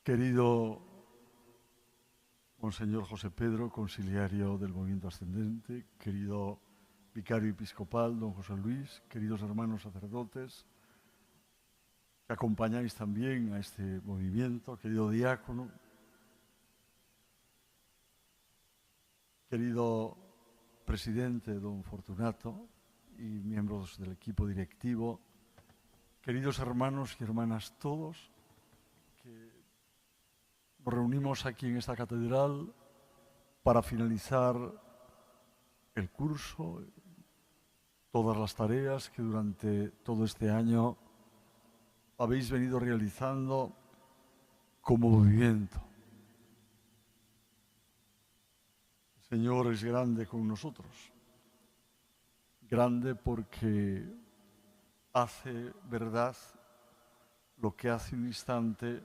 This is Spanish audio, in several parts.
Querido Monseñor José Pedro, conciliario del Movimiento Ascendente, querido vicario episcopal, don José Luis, queridos hermanos sacerdotes, que acompañáis también a este movimiento, querido diácono, querido presidente don Fortunato y miembros del equipo directivo, queridos hermanos y hermanas todos, que nos reunimos aquí en esta catedral para finalizar el curso, todas las tareas que durante todo este año habéis venido realizando como movimiento. El Señor es grande con nosotros, grande porque hace verdad lo que hace un instante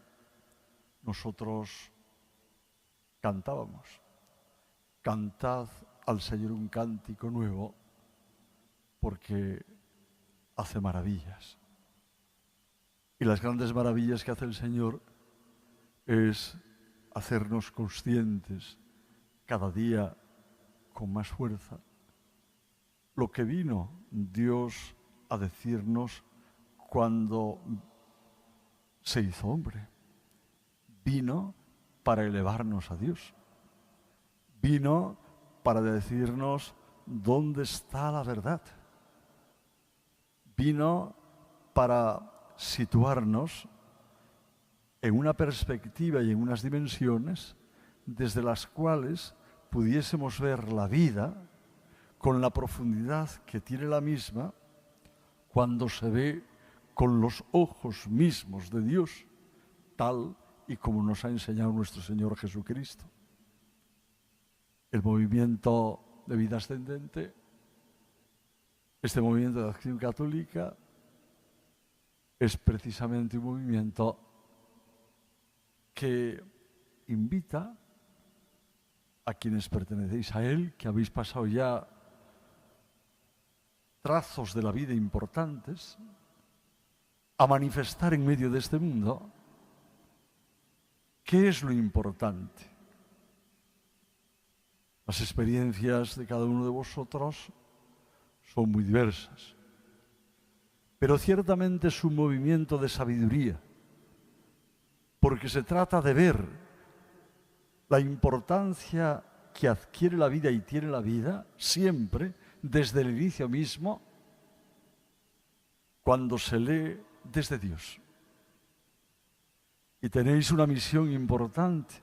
nosotros cantábamos. Cantad al Señor un cántico nuevo, porque hace maravillas. Y las grandes maravillas que hace el Señor es hacernos conscientes cada día con más fuerza lo que vino Dios a decirnos cuando se hizo hombre. Vino para elevarnos a Dios. Vino para decirnos dónde está la verdad. Vino para situarnos en una perspectiva y en unas dimensiones desde las cuales pudiésemos ver la vida con la profundidad que tiene la misma cuando se ve con los ojos mismos de Dios, tal y como nos ha enseñado nuestro Señor Jesucristo. El movimiento de vida ascendente, este movimiento de acción católica, es precisamente un movimiento que invita a quienes pertenecéis a él, que habéis pasado ya trazos de la vida importantes, a manifestar en medio de este mundo qué es lo importante. Las experiencias de cada uno de vosotros son muy diversas, pero ciertamente es un movimiento de sabiduría, porque se trata de ver la importancia que adquiere la vida y tiene la vida siempre, desde el inicio mismo, cuando se lee desde Dios. Y tenéis una misión importante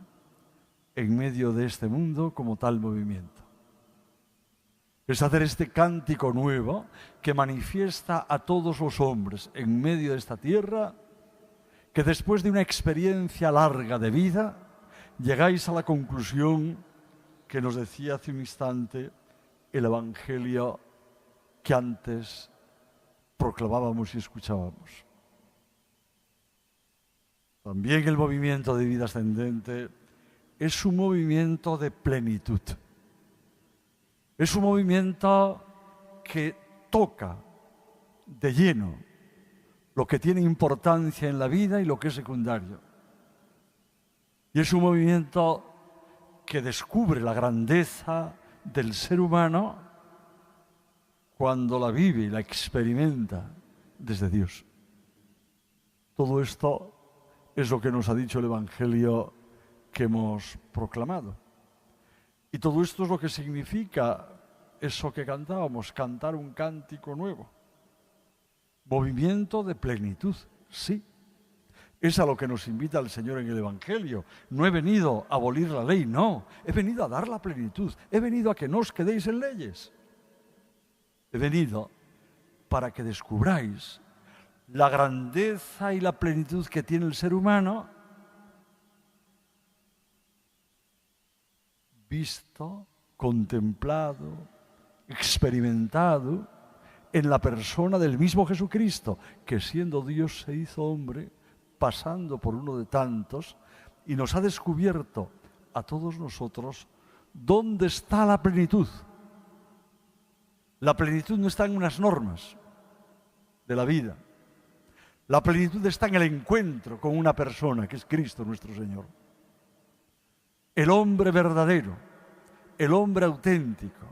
en medio de este mundo como tal movimiento. Es hacer este cántico nuevo que manifiesta a todos los hombres en medio de esta tierra que después de una experiencia larga de vida llegáis a la conclusión que nos decía hace un instante el Evangelio que antes proclamábamos y escuchábamos. También el movimiento de vida ascendente es un movimiento de plenitud. Es un movimiento que toca de lleno lo que tiene importancia en la vida y lo que es secundario. Y es un movimiento que descubre la grandeza del ser humano cuando la vive y la experimenta desde Dios. Todo esto es lo que nos ha dicho el Evangelio que hemos proclamado. Y todo esto es lo que significa eso que cantábamos, cantar un cántico nuevo. Movimiento de plenitud, sí. Es a lo que nos invita el Señor en el Evangelio. No he venido a abolir la ley, no. He venido a dar la plenitud. He venido a que no os quedéis en leyes. He venido para que descubráis la grandeza y la plenitud que tiene el ser humano, visto, contemplado, experimentado en la persona del mismo Jesucristo, que siendo Dios se hizo hombre, pasando por uno de tantos, y nos ha descubierto a todos nosotros dónde está la plenitud. La plenitud no está en unas normas de la vida. La plenitud está en el encuentro con una persona que es Cristo nuestro Señor. El hombre verdadero, el hombre auténtico,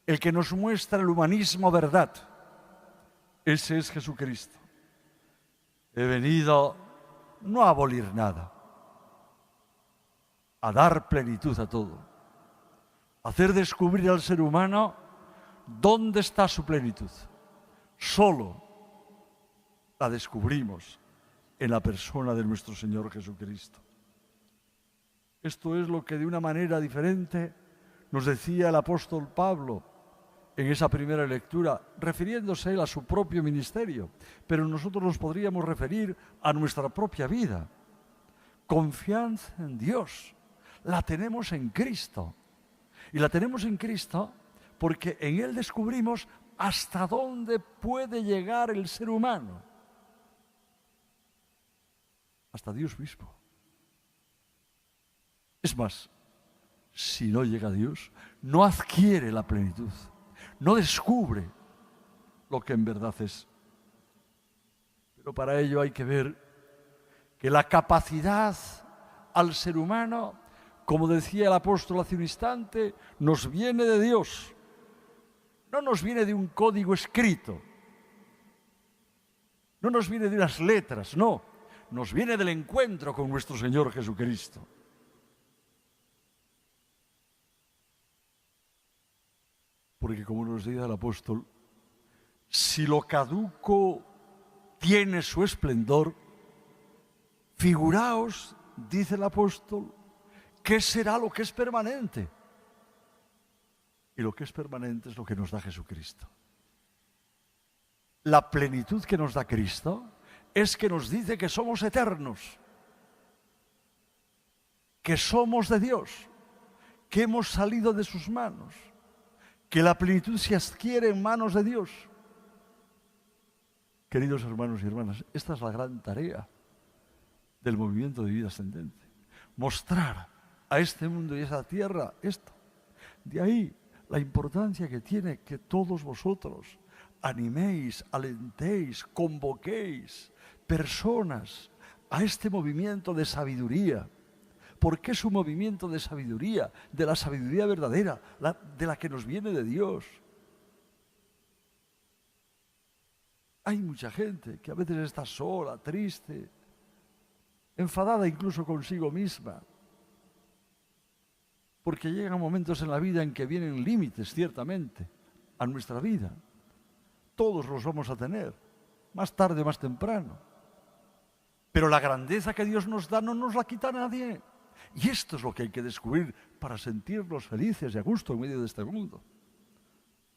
el que nos muestra el humanismo verdad, ese es Jesucristo. He venido no a abolir nada, a dar plenitud a todo, a hacer descubrir al ser humano dónde está su plenitud. Solo la descubrimos en la persona de nuestro Señor Jesucristo. Esto es lo que de una manera diferente nos decía el apóstol Pablo en esa primera lectura, refiriéndose él a su propio ministerio, pero nosotros nos podríamos referir a nuestra propia vida. Confianza en Dios, la tenemos en Cristo. Y la tenemos en Cristo porque en Él descubrimos hasta dónde puede llegar el ser humano. Hasta Dios mismo. Es más, si no llega a Dios, no adquiere la plenitud, no descubre lo que en verdad es. Pero para ello hay que ver que la capacidad al ser humano, como decía el apóstol hace un instante, nos viene de Dios. No nos viene de un código escrito, no nos viene de unas letras, no, nos viene del encuentro con nuestro Señor Jesucristo. Porque como nos dice el apóstol, si lo caduco tiene su esplendor, figuraos, dice el apóstol, ¿qué será lo que es permanente? Y lo que es permanente es lo que nos da Jesucristo. La plenitud que nos da Cristo es que nos dice que somos eternos, que somos de Dios, que hemos salido de sus manos, que la plenitud se adquiere en manos de Dios. Queridos hermanos y hermanas, esta es la gran tarea del movimiento de vida ascendente. Mostrar a este mundo y a esa tierra esto. De ahí la importancia que tiene que todos vosotros animéis, alentéis, convoquéis personas a este movimiento de sabiduría. Porque es un movimiento de sabiduría, de la sabiduría verdadera, de la que nos viene de Dios. Hay mucha gente que a veces está sola, triste, enfadada incluso consigo misma, porque llegan momentos en la vida en que vienen límites, ciertamente, a nuestra vida. Todos los vamos a tener, más tarde o más temprano. Pero la grandeza que Dios nos da no nos la quita nadie. Y esto es lo que hay que descubrir para sentirnos felices y a gusto en medio de este mundo.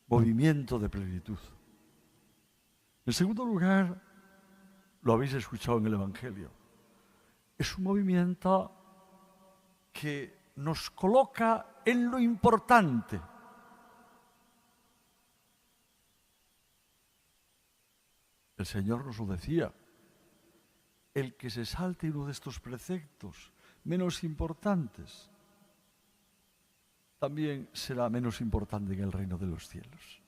Movimiento de plenitud. En segundo lugar, lo habéis escuchado en el Evangelio, es un movimiento que nos coloca en lo importante. El Señor nos lo decía, el que se salte uno de estos preceptos menos importantes, también será menos importante en el reino de los cielos.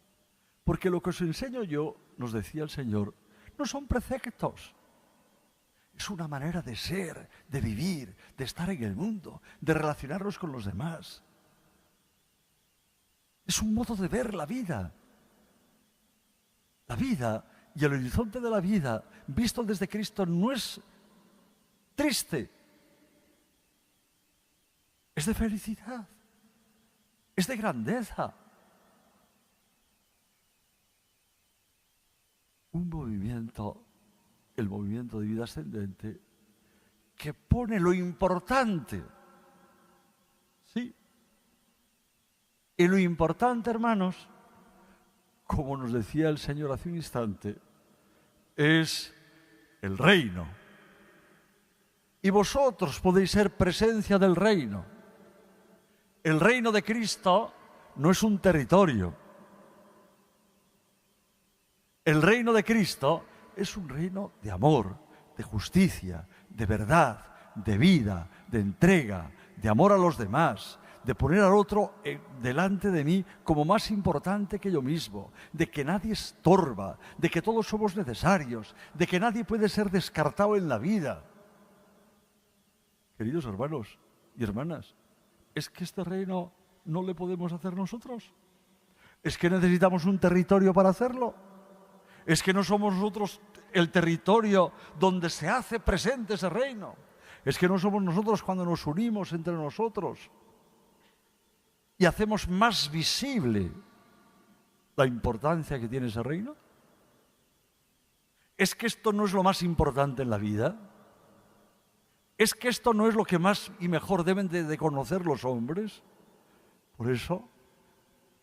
Porque lo que os enseño yo, nos decía el Señor, no son preceptos. Es una manera de ser, de vivir, de estar en el mundo, de relacionarnos con los demás. Es un modo de ver la vida. La vida y el horizonte de la vida, visto desde Cristo, no es triste. Es de felicidad, es de grandeza. Un movimiento, el movimiento de vida ascendente, que pone lo importante. Sí. Y lo importante, hermanos, como nos decía el Señor hace un instante, es el reino. Y vosotros podéis ser presencia del reino. El reino de Cristo no es un territorio. El reino de Cristo es un reino de amor, de justicia, de verdad, de vida, de entrega, de amor a los demás, de poner al otro delante de mí como más importante que yo mismo, de que nadie estorba, de que todos somos necesarios, de que nadie puede ser descartado en la vida. Queridos hermanos y hermanas, ¿es que este reino no le podemos hacer nosotros? ¿Es que necesitamos un territorio para hacerlo? ¿Es que no somos nosotros el territorio donde se hace presente ese reino? ¿Es que no somos nosotros cuando nos unimos entre nosotros y hacemos más visible la importancia que tiene ese reino? ¿Es que esto no es lo más importante en la vida? ¿Es que esto no es lo que más y mejor deben de conocer los hombres? Por eso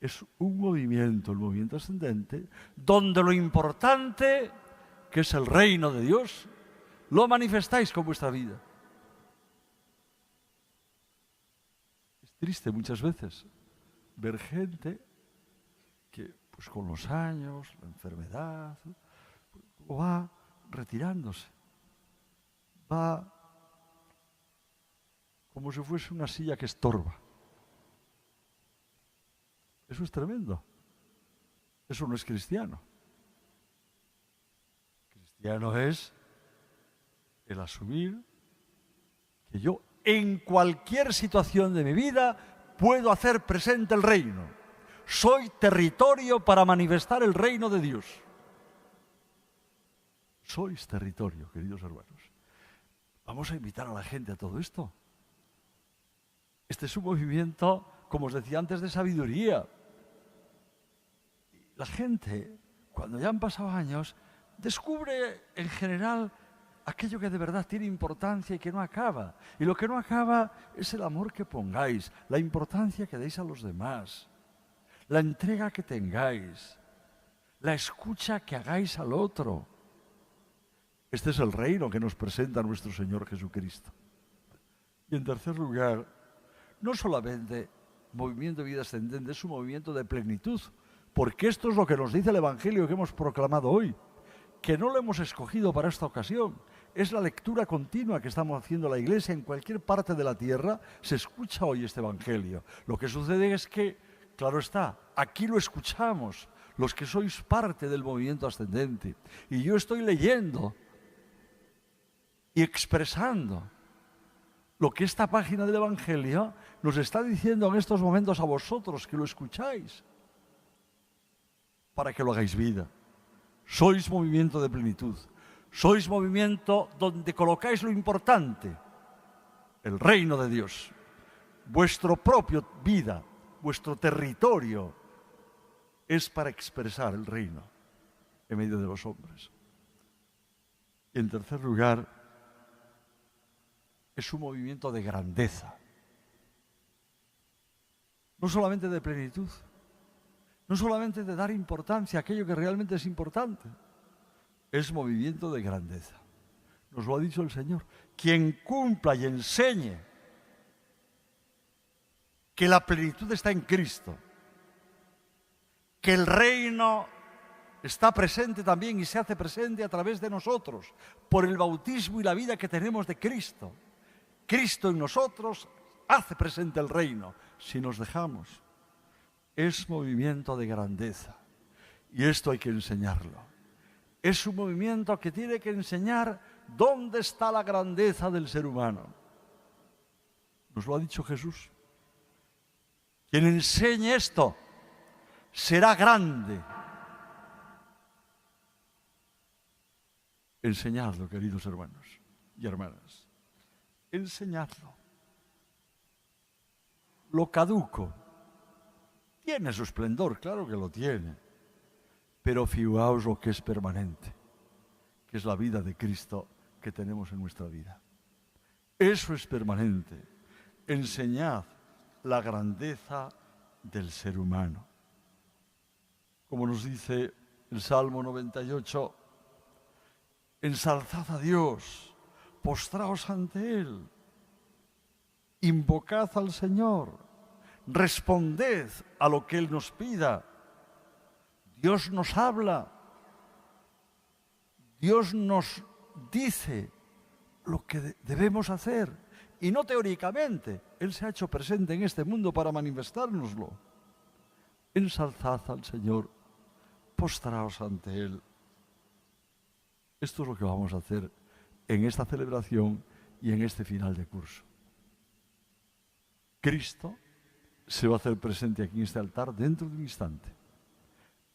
es un movimiento, el movimiento ascendente, donde lo importante, que es el reino de Dios, lo manifestáis con vuestra vida. Es triste muchas veces ver gente que, pues con los años, la enfermedad, va retirándose, va como si fuese una silla que estorba. Eso es tremendo. Eso no es cristiano. Cristiano es el asumir que yo en cualquier situación de mi vida puedo hacer presente el reino. Soy territorio para manifestar el reino de Dios. Sois territorio, queridos hermanos. Vamos a invitar a la gente a todo esto. Este es un movimiento, como os decía antes, de sabiduría. La gente, cuando ya han pasado años, descubre en general aquello que de verdad tiene importancia y que no acaba. Y lo que no acaba es el amor que pongáis, la importancia que deis a los demás, la entrega que tengáis, la escucha que hagáis al otro. Este es el reino que nos presenta nuestro Señor Jesucristo. Y en tercer lugar, no solamente movimiento de vida ascendente, es un movimiento de plenitud, porque esto es lo que nos dice el Evangelio que hemos proclamado hoy, que no lo hemos escogido para esta ocasión. Es la lectura continua que estamos haciendo la Iglesia en cualquier parte de la tierra. Se escucha hoy este Evangelio. Lo que sucede es que, claro está, aquí lo escuchamos, los que sois parte del movimiento ascendente. Y yo estoy leyendo y expresando lo que esta página del Evangelio nos está diciendo en estos momentos a vosotros que lo escucháis, para que lo hagáis vida. Sois movimiento de plenitud. Sois movimiento donde colocáis lo importante, el reino de Dios. Vuestro propio vida, vuestro territorio, es para expresar el reino en medio de los hombres. Y en tercer lugar, es un movimiento de grandeza. No solamente de plenitud, no solamente de dar importancia a aquello que realmente es importante, es movimiento de grandeza. Nos lo ha dicho el Señor. Quien cumpla y enseñe que la plenitud está en Cristo, que el reino está presente también y se hace presente a través de nosotros, por el bautismo y la vida que tenemos de Cristo. Cristo en nosotros hace presente el reino, si nos dejamos. Es movimiento de grandeza. Y esto hay que enseñarlo. Es un movimiento que tiene que enseñar dónde está la grandeza del ser humano. Nos lo ha dicho Jesús. Quien enseñe esto será grande. Enseñadlo, queridos hermanos y hermanas. Enseñadlo. Lo caduco tiene su esplendor, claro que lo tiene, pero fijaos lo que es permanente, que es la vida de Cristo que tenemos en nuestra vida. Eso es permanente. Enseñad la grandeza del ser humano. Como nos dice el Salmo 98, ensalzad a Dios, postraos ante Él, invocad al Señor, responded a lo que Él nos pida. Dios nos habla, Dios nos dice lo que debemos hacer y no teóricamente. Él se ha hecho presente en este mundo para manifestárnoslo. Ensalzad al Señor, postraos ante Él. Esto es lo que vamos a hacer en esta celebración y en este final de curso. Cristo se va a hacer presente aquí en este altar dentro de un instante,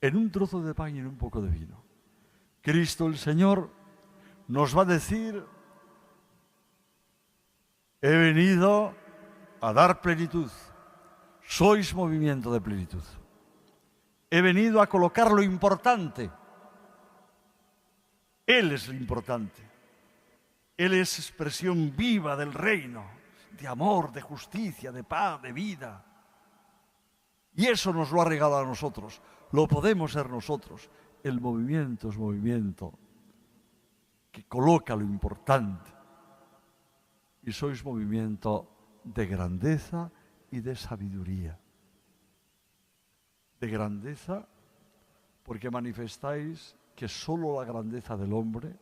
en un trozo de pan y en un poco de vino. Cristo el Señor nos va a decir: he venido a dar plenitud. Sois movimiento de plenitud. He venido a colocar lo importante. Él es lo importante. Él es expresión viva del reino, de amor, de justicia, de paz, de vida. Y eso nos lo ha regalado a nosotros. Lo podemos ser nosotros. El movimiento es movimiento que coloca lo importante. Y sois movimiento de grandeza y de sabiduría. De grandeza porque manifestáis que solo la grandeza del hombre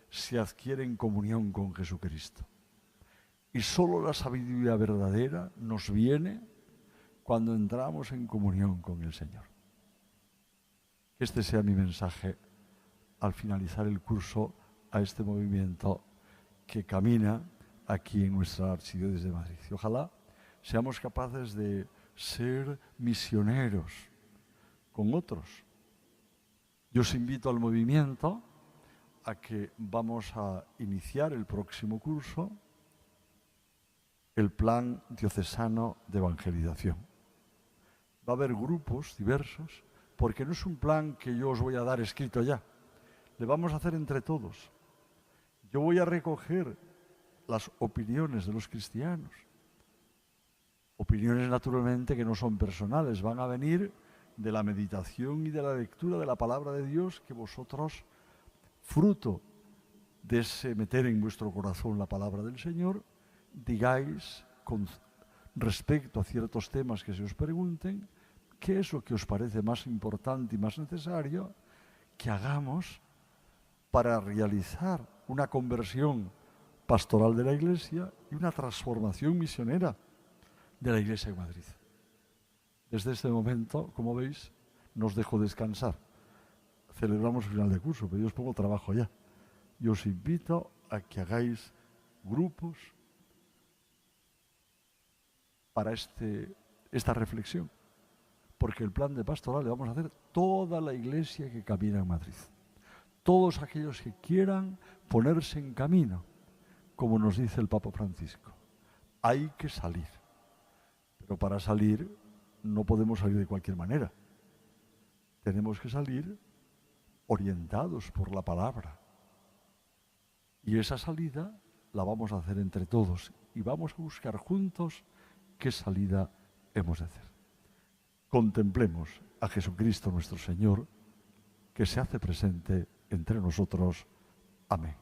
se adquiere en comunión con Jesucristo. Y solo la sabiduría verdadera nos viene cuando entramos en comunión con el Señor. Que este sea mi mensaje al finalizar el curso a este movimiento que camina aquí en nuestra Archidiócesis de Madrid. Y ojalá seamos capaces de ser misioneros con otros. Yo os invito al movimiento a que vamos a iniciar el próximo curso el plan diocesano de evangelización. Va a haber grupos diversos, porque no es un plan que yo os voy a dar escrito ya. Le vamos a hacer entre todos. Yo voy a recoger las opiniones de los cristianos. Opiniones naturalmente que no son personales, van a venir de la meditación y de la lectura de la palabra de Dios que vosotros, fruto de ese meter en vuestro corazón la palabra del Señor, digáis con respecto a ciertos temas que se os pregunten, qué es lo que os parece más importante y más necesario que hagamos para realizar una conversión pastoral de la Iglesia y una transformación misionera de la Iglesia en Madrid. Desde este momento, como veis, no os dejo descansar. Celebramos el final de curso, pero yo os pongo trabajo ya. Yo os invito a que hagáis grupos para esta reflexión, porque el plan de pastoral le vamos a hacer toda la Iglesia que camina en Madrid. Todos aquellos que quieran ponerse en camino, como nos dice el Papa Francisco. Hay que salir, pero para salir no podemos salir de cualquier manera. Tenemos que salir orientados por la palabra. Y esa salida la vamos a hacer entre todos y vamos a buscar juntos qué salida hemos de hacer. Contemplemos a Jesucristo nuestro Señor, que se hace presente entre nosotros. Amén.